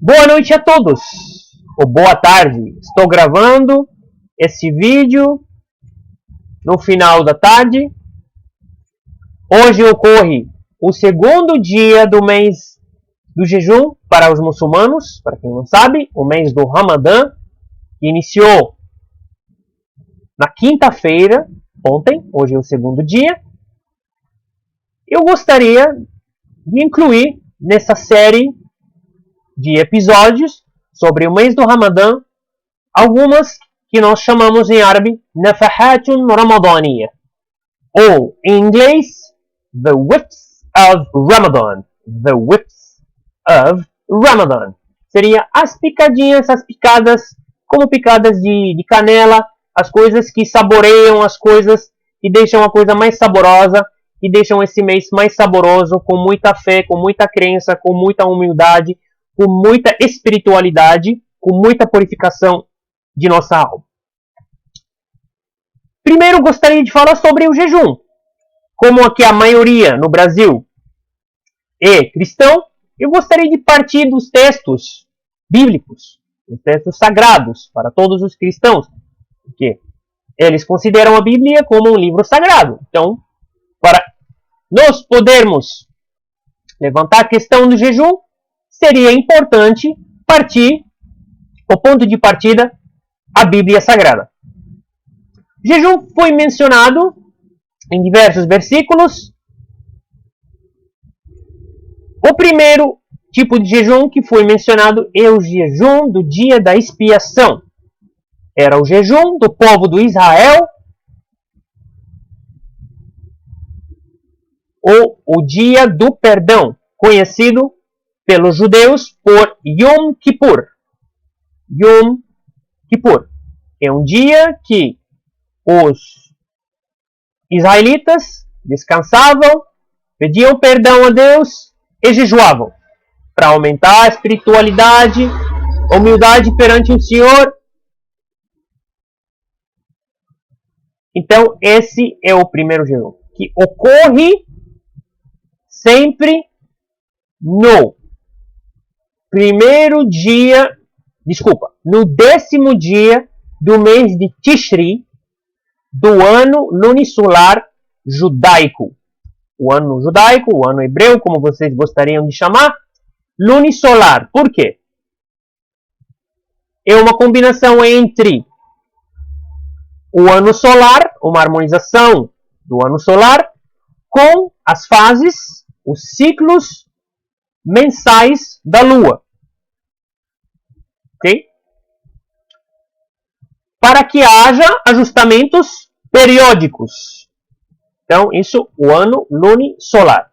Boa noite a todos, ou boa tarde. Estou gravando esse vídeo no final da tarde. Hoje ocorre o segundo dia do mês do jejum para os muçulmanos, para quem não sabe, o mês do Ramadã, que iniciou na quinta-feira, ontem, hoje é o segundo dia. Eu gostaria de incluir nessa série de episódios sobre o mês do Ramadã algumas que nós chamamos em árabe Nafahatun Ramadaniya, ou em inglês The Whips of Ramadan. The Whips of Ramadan. Seria as picadinhas, as picadas, como picadas de canela, as coisas que saboreiam, as coisas que deixam a coisa mais saborosa, que deixam esse mês mais saboroso, com muita fé, com muita crença, com muita humildade, com muita espiritualidade, com muita purificação de nossa alma. Primeiro, gostaria de falar sobre o jejum. Como aqui a maioria no Brasil é cristão, eu gostaria de partir dos textos bíblicos, dos textos sagrados para todos os cristãos, porque eles consideram a Bíblia como um livro sagrado. Então, para nós podermos levantar a questão do jejum, seria importante partir, o ponto de partida, a Bíblia Sagrada. O jejum foi mencionado em diversos versículos. O primeiro tipo de jejum que foi mencionado é o jejum do dia da expiação. Era o jejum do povo do Israel, ou o dia do perdão, conhecido pelos judeus por Yom Kippur. Yom Kippur é um dia que os israelitas descansavam, pediam perdão a Deus e jejuavam para aumentar a espiritualidade, a humildade perante o Senhor. Então, esse é o primeiro jejum, que ocorre sempre no no 10º dia do mês de Tishri, do ano lunisolar judaico. O ano judaico, o ano hebreu, como vocês gostariam de chamar, lunisolar. Por quê? É uma combinação entre o ano solar, uma harmonização do ano solar, com as fases, os ciclos mensais da Lua. Ok? Para que haja ajustamentos periódicos. Então, isso, o ano lunisolar.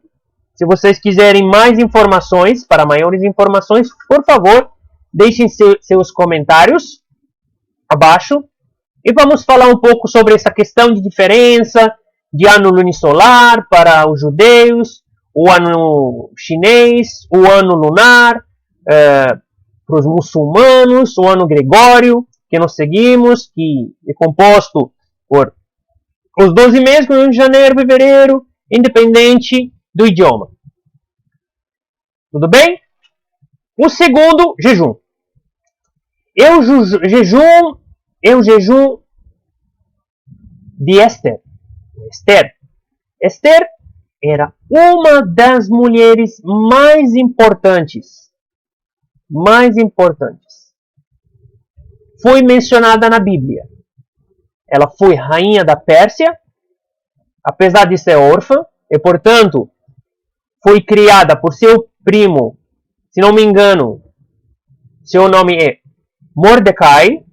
Se vocês quiserem mais informações, para maiores informações, por favor, deixem seus comentários abaixo. E vamos falar um pouco sobre essa questão de diferença de ano lunisolar para os judeus, o ano chinês, o ano lunar, para os muçulmanos, o ano gregório, que nós seguimos, que é composto por os 12 meses, de janeiro, fevereiro, independente do idioma. Tudo bem? O segundo jejum. É o jejum de Esther. Esther era uma das mulheres mais importantes. Foi mencionada na Bíblia. Ela foi rainha da Pérsia, apesar de ser órfã, e portanto foi criada por seu primo, se não me engano, seu nome é Mordecai.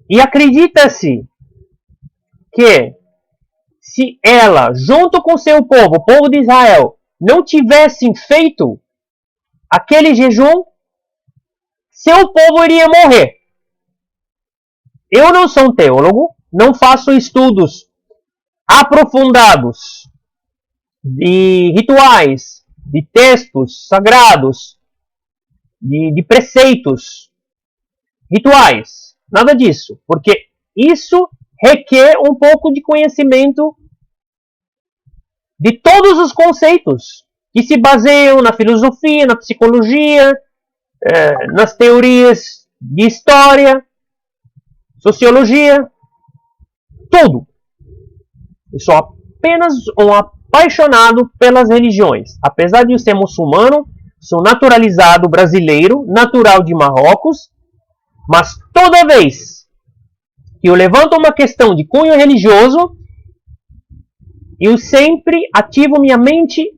E acredita-se que se ela, junto com seu povo, o povo de Israel, não tivessem feito aquele jejum, seu povo iria morrer. Eu não sou um teólogo, não faço estudos aprofundados de rituais, de textos sagrados, de preceitos rituais. Nada disso, porque isso requer um pouco de conhecimento de todos os conceitos que se baseiam na filosofia, na psicologia, nas teorias de história, sociologia, tudo. Eu sou apenas um apaixonado pelas religiões. Apesar de eu ser muçulmano, sou naturalizado brasileiro, natural de Marrocos, mas toda vez que eu levanto uma questão de cunho religioso, eu sempre ativo minha mente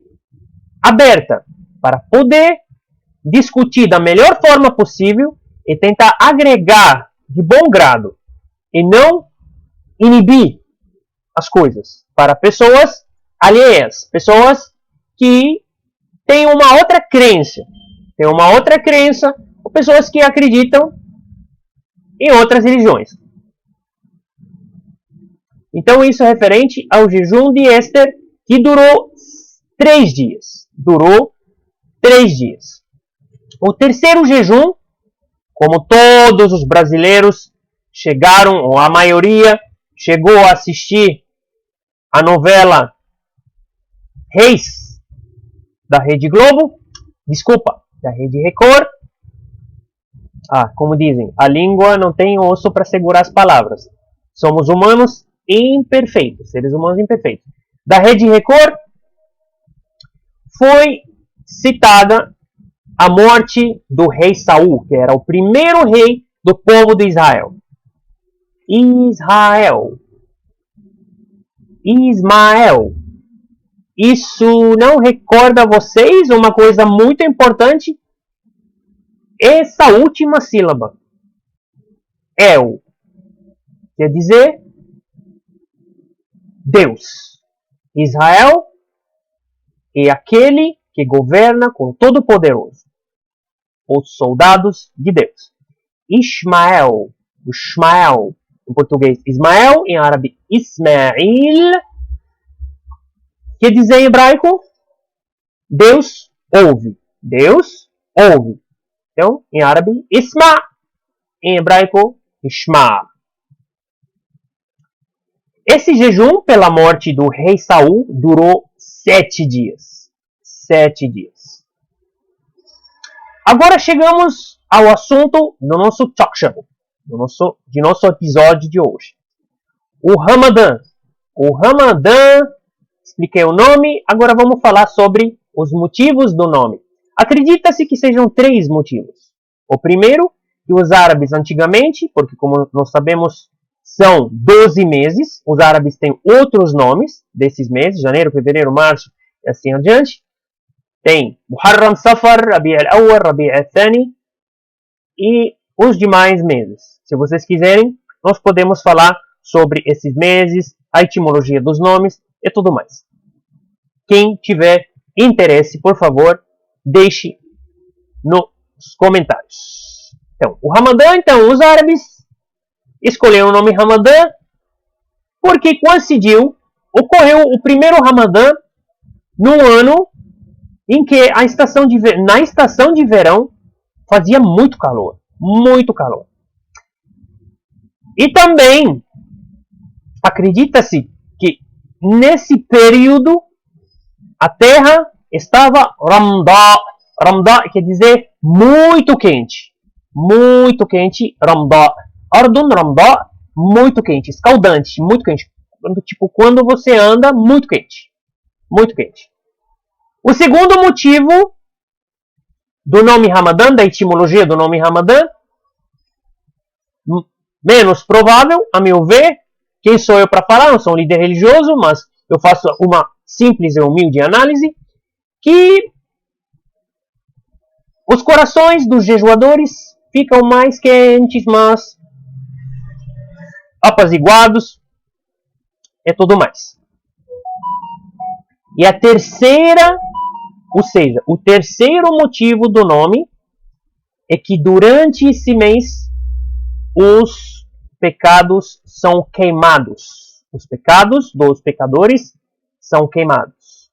aberta para poder discutir da melhor forma possível e tentar agregar de bom grado e não inibir as coisas para pessoas alheias, pessoas que têm uma outra crença, ou pessoas que acreditam em outras religiões. Então isso é referente ao jejum de Esther, que durou 3 dias. O terceiro jejum, como todos os brasileiros chegaram, ou a maioria chegou a assistir a novela Reis da Rede Globo, da Rede Record. Como dizem, a língua não tem osso para segurar as palavras. Somos humanos imperfeitos, seres humanos imperfeitos. Da Rede Record foi citada a morte do rei Saul, que era o primeiro rei do povo de Israel. Ismael. Isso não recorda a vocês uma coisa muito importante? Essa última sílaba, El, quer dizer Deus. Israel é aquele que governa com Todo-Poderoso. Os soldados de Deus. Ismael, em português Ismael, em árabe Ismail, quer dizer em hebraico Deus ouve. Então, em árabe Isma, em hebraico Ishma. Esse jejum pela morte do rei Saul durou 7 dias. Agora chegamos ao assunto do nosso talk show, de nosso episódio de hoje. O Ramadã. Expliquei o nome, agora vamos falar sobre os motivos do nome. Acredita-se que sejam 3 motivos. O primeiro, que os árabes antigamente, porque como nós sabemos, são 12 meses, os árabes têm outros nomes desses meses, janeiro, fevereiro, março e assim adiante. Tem Muharram, Safar, Rabi' al-Awwal, Rabi' al-Thani e os demais meses. Se vocês quiserem, nós podemos falar sobre esses meses, a etimologia dos nomes e tudo mais. Quem tiver interesse, por favor, deixe nos comentários. Então, o Ramadã, os árabes escolheram o nome Ramadã porque ocorreu o primeiro Ramadã no ano em que na estação de verão fazia muito calor. E também acredita-se que nesse período a terra estava Ramdá quer dizer muito quente. Ardun, Ramdá, muito quente, escaldante, muito quente. Tipo, quando você anda, muito quente. O segundo motivo do nome Ramadã, da etimologia do nome Ramadã, menos provável, a meu ver. Quem sou eu para falar? Não sou um líder religioso, mas eu faço uma simples e humilde análise, que os corações dos jejuadores ficam mais quentes, mas apaziguados e tudo mais. E a terceira, o terceiro motivo do nome é que durante esse mês os pecados são queimados. Os pecados dos pecadores são queimados.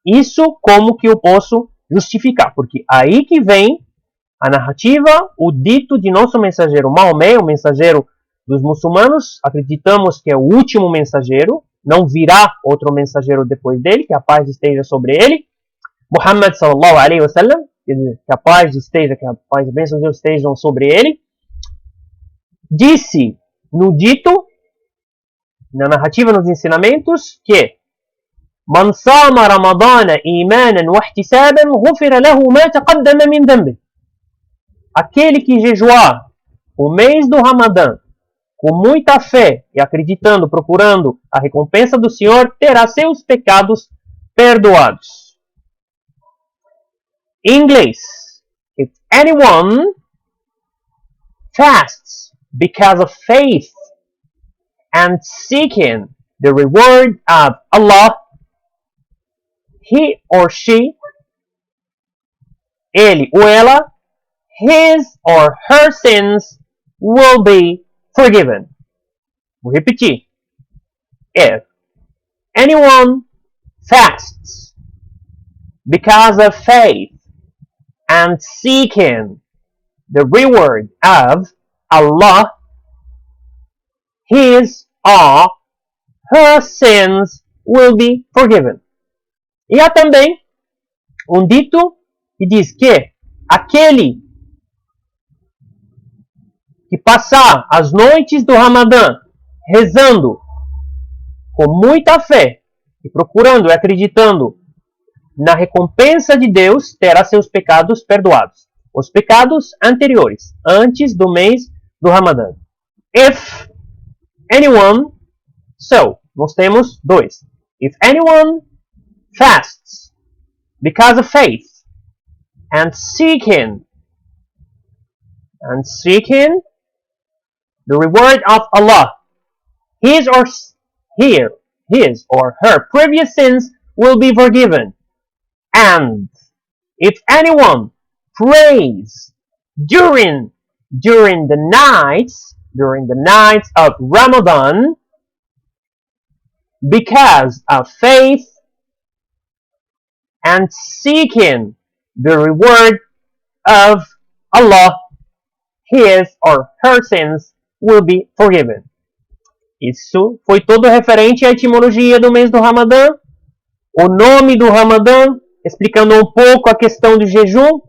Isso como que eu posso justificar? Porque aí que vem a narrativa, o dito de nosso mensageiro Maomé, o mensageiro dos muçulmanos. Acreditamos que é o último mensageiro, não virá outro mensageiro depois dele, que a paz esteja sobre ele. Muhammad sallallahu alaihi wasallam, que a paz esteja, que a paz e a bênção de Deus estejam sobre ele, disse no dito, na narrativa, nos ensinamentos, que Man sama Ramadana imanan wa ihtisaban ghufira lahu ma taqaddama min dhanbi. Aquele que jejuar o mês do Ramadã com muita fé e acreditando, procurando a recompensa do Senhor, terá seus pecados perdoados. Em inglês, if anyone fasts because of faith and seeking the reward of Allah, he or she, ele ou ela, his or her sins will be forgiven. Vou repetir. If anyone fasts because of faith and seeking the reward of Allah, his or her sins will be forgiven. E há também um dito que diz que aquele que passar as noites do Ramadã rezando com muita fé e procurando e acreditando na recompensa de Deus, terá seus pecados perdoados. Os pecados anteriores, antes do mês do Ramadã. If anyone, so, nós temos dois. If anyone fasts because of faith and seeking the reward of Allah, his or her previous sins will be forgiven. And if anyone prays during the nights of Ramadan because of faith and seeking the reward of Allah, his or her sins will be forgiven. Isso foi todo referente à etimologia do mês do Ramadã, o nome do Ramadã, explicando um pouco a questão do jejum.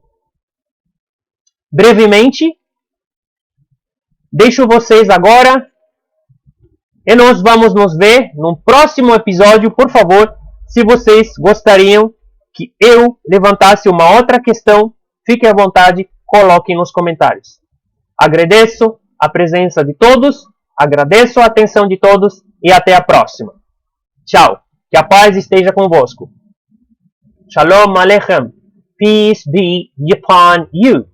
Brevemente, deixo vocês agora e nós vamos nos ver no próximo episódio. Por favor, se vocês gostariam que eu levantasse uma outra questão, fiquem à vontade, coloquem nos comentários. Agradeço a presença de todos, agradeço a atenção de todos e até a próxima. Tchau, que a paz esteja convosco. Shalom Aleichem, peace be upon you.